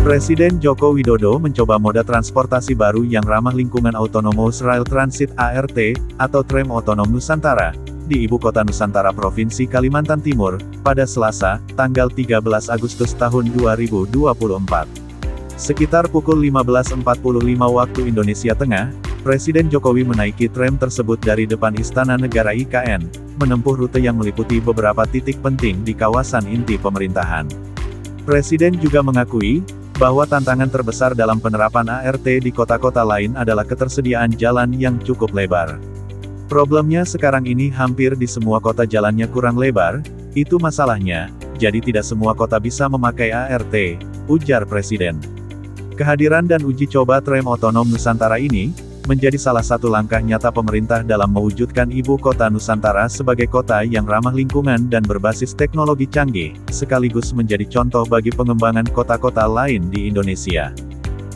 Presiden Joko Widodo mencoba moda transportasi baru yang ramah lingkungan Autonomous Rail Transit (ART) atau Tram Otonom Nusantara, di Ibu Kota Nusantara Provinsi Kalimantan Timur, pada Selasa, tanggal 13 Agustus tahun 2024. Sekitar pukul 15.45 waktu Indonesia Tengah, Presiden Jokowi menaiki tram tersebut dari depan Istana Negara IKN, menempuh rute yang meliputi beberapa titik penting di kawasan inti pemerintahan. Presiden juga mengakui bahwa tantangan terbesar dalam penerapan ART di kota-kota lain adalah ketersediaan jalan yang cukup lebar. Problemnya sekarang ini hampir di semua kota jalannya kurang lebar, itu masalahnya, jadi tidak semua kota bisa memakai ART, ujar Presiden. Kehadiran dan uji coba tram otonom Nusantara ini, menjadi salah satu langkah nyata pemerintah dalam mewujudkan Ibu Kota Nusantara sebagai kota yang ramah lingkungan dan berbasis teknologi canggih, sekaligus menjadi contoh bagi pengembangan kota-kota lain di Indonesia.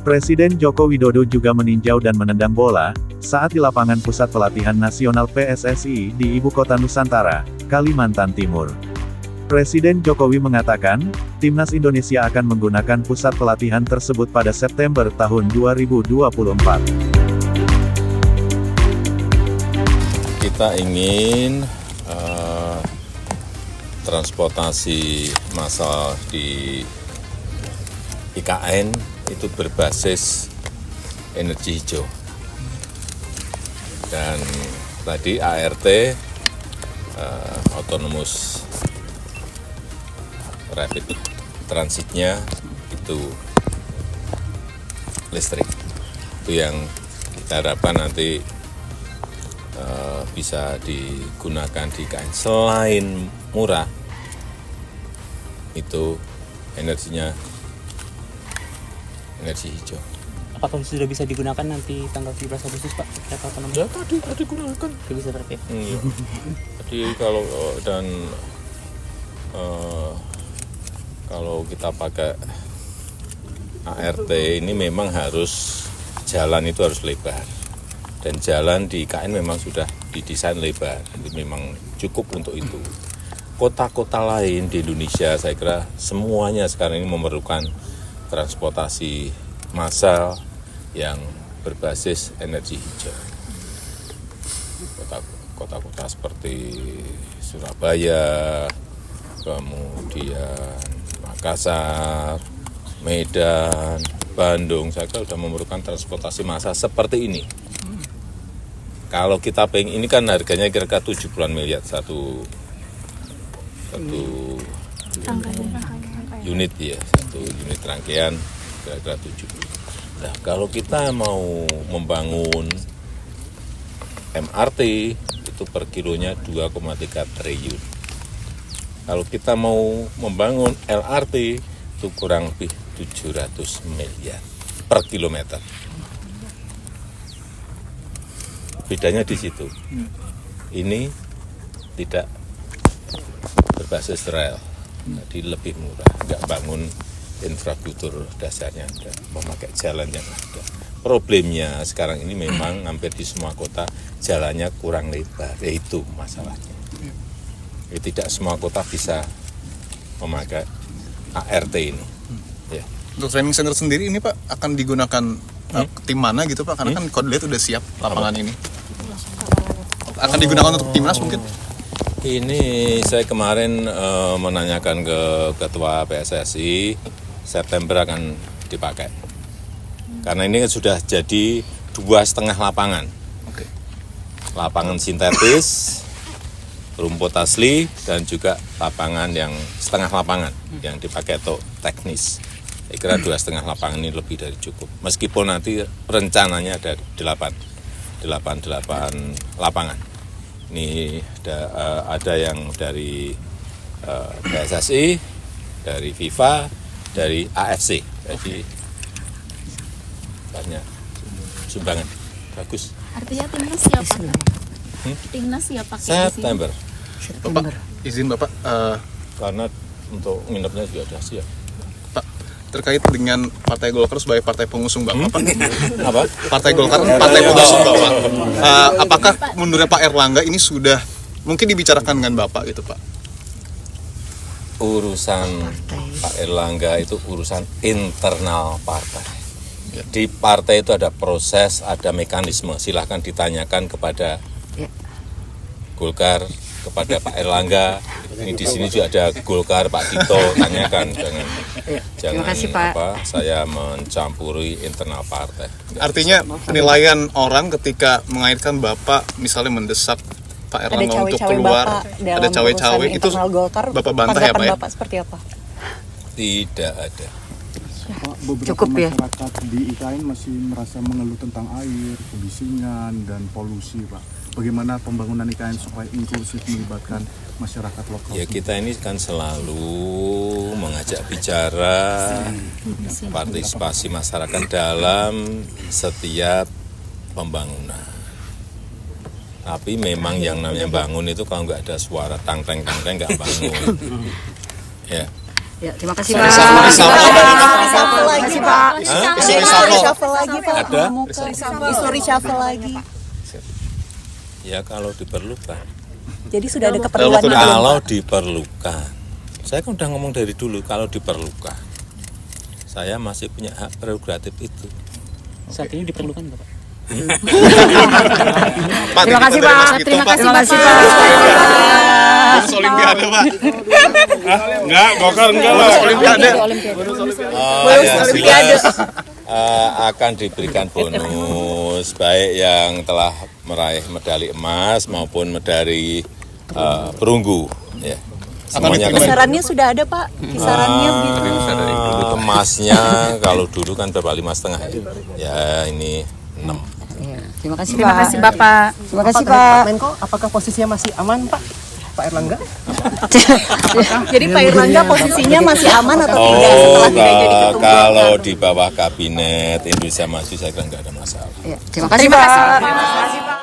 Presiden Joko Widodo juga meninjau dan menendang bola, saat di lapangan Pusat Pelatihan Nasional PSSI di Ibu Kota Nusantara, Kalimantan Timur. Presiden Jokowi mengatakan, Timnas Indonesia akan menggunakan pusat pelatihan tersebut pada September tahun 2024. Kita ingin transportasi massal di IKN itu berbasis energi hijau. Dan tadi ART, Autonomous Rapid Transitnya itu listrik. Itu yang kita harapkan nanti bisa digunakan di IKN. Selain murah, itu energinya energi hijau. Apakah sudah bisa digunakan nanti tanggal 17 Agustus, Pak? Kereta otonom? Ya tadi digunakan. Sudah bisa berarti? Jadi kalau kita pakai ART ini memang harus jalan itu harus lebar. Dan jalan di IKN memang sudah didesain lebar, jadi memang cukup untuk itu. Kota-kota lain di Indonesia saya kira semuanya sekarang ini memerlukan transportasi massal yang berbasis energi hijau. Kota-kota seperti Surabaya, kemudian Makassar, Medan, Bandung, saya kira sudah memerlukan transportasi massal seperti ini. Kalau kita pengen, ini kan harganya kira-kira 70-an miliar satu unit ya, satu unit rangkaian kira-kira 70. Nah, kalau kita mau membangun MRT itu per kilonya 2,3 triliun. Kalau kita mau membangun LRT itu kurang lebih 700 miliar per kilometer. Bedanya di situ. Ini tidak berbasis rel, jadi lebih murah. Nggak bangun infrastruktur dasarnya, dan memakai jalan yang ada. Problemnya sekarang ini memang hampir di semua kota jalannya kurang lebar, yaitu masalahnya. Tidak semua kota bisa memakai ART ini. Ya. Untuk training center sendiri ini Pak akan digunakan tim mana gitu Pak? Karena kan Kode udah siap lapangan ini. Akan digunakan untuk timnas mungkin? Ini saya kemarin menanyakan ke Ketua PSSI, September akan dipakai. Karena ini sudah jadi 2,5 lapangan. Oke. Lapangan sintetis, rumput asli, dan juga lapangan yang setengah lapangan yang dipakai untuk teknis. Saya kira 2,5 lapangan ini lebih dari cukup. Meskipun nanti rencananya ada 8 lapangan. Ini ada yang dari PSSI, dari FIFA, dari AFC. Jadi banyak sumbangan. Bagus. Artinya timnas siap pakai? Timnas siap pakai September. Bapak, izin Bapak, Karena untuk nginepnya juga sudah siap. Pak, terkait dengan Partai Golkar sebagai partai pengusung Bapak, Apa? Partai Golkar partai pengusung Bapak, apakah mundurnya Pak Erlangga ini sudah mungkin dibicarakan dengan Bapak gitu Pak? urusan Pak Erlangga itu urusan internal partai. Di partai itu ada proses, ada mekanisme. Silahkan ditanyakan kepada Golkar, kepada Pak Erlangga. Ini di sini juga ada Golkar, Pak Tito. Tanyakan, jangan kasih, Pak. saya mencampuri internal partai. Artinya penilaian orang ketika mengaitkan Bapak misalnya mendesak Pak Erlangga untuk keluar, ada cawe-cawe itu Bapak bantah ya Pak ya? Bapak seperti apa? Tidak ada. Pak, beberapa Cukup ya? masyarakat di IKN masih merasa mengeluh tentang air, kebisingan, dan polusi, Pak. Bagaimana pembangunan IKN supaya inklusif melibatkan masyarakat lokal? Ya kita ini kan selalu mengajak bicara partisipasi masyarakat dalam setiap pembangunan. Tapi memang yang namanya bangun itu kalau nggak ada suara tang-teng nggak bangun. Ya. Ya, terima kasih Pak. Reshuffle lagi, Pak. Reshuffle lagi, Pak. Ada? Isu reshuffle lagi. Ya kalau diperlukan. Jadi sudah ada keperluan. Kalau diperlukan. Saya kan udah ngomong dari dulu kalau diperlukan. Saya masih punya hak prerogatif itu. Saat ini diperlukan nggak Pak? Pak, Terima kasih Pak. Terima kasih Pak. Bonus Olimpiade Pak. Enggak, Golkar enggak lah. Olimpiade. Jelas akan diberikan bonus baik yang telah meraih medali emas maupun medali perunggu. Ya. Semuanya kan Kisarannya sudah ada, Pak. Kisarannya gitu. emasnya kalau dulu kan berapa 5,5 ya ini 6. Terima kasih Bapak. Terima kasih Pak. Menko, apakah posisinya masih aman Pak? Pak Erlangga? Jadi Pak Erlangga posisinya masih aman atau tidak setelah tidak jadi ketua? Kalau di bawah kabinet Indonesia Maju saya kira nggak ada masalah. Terima kasih Pak.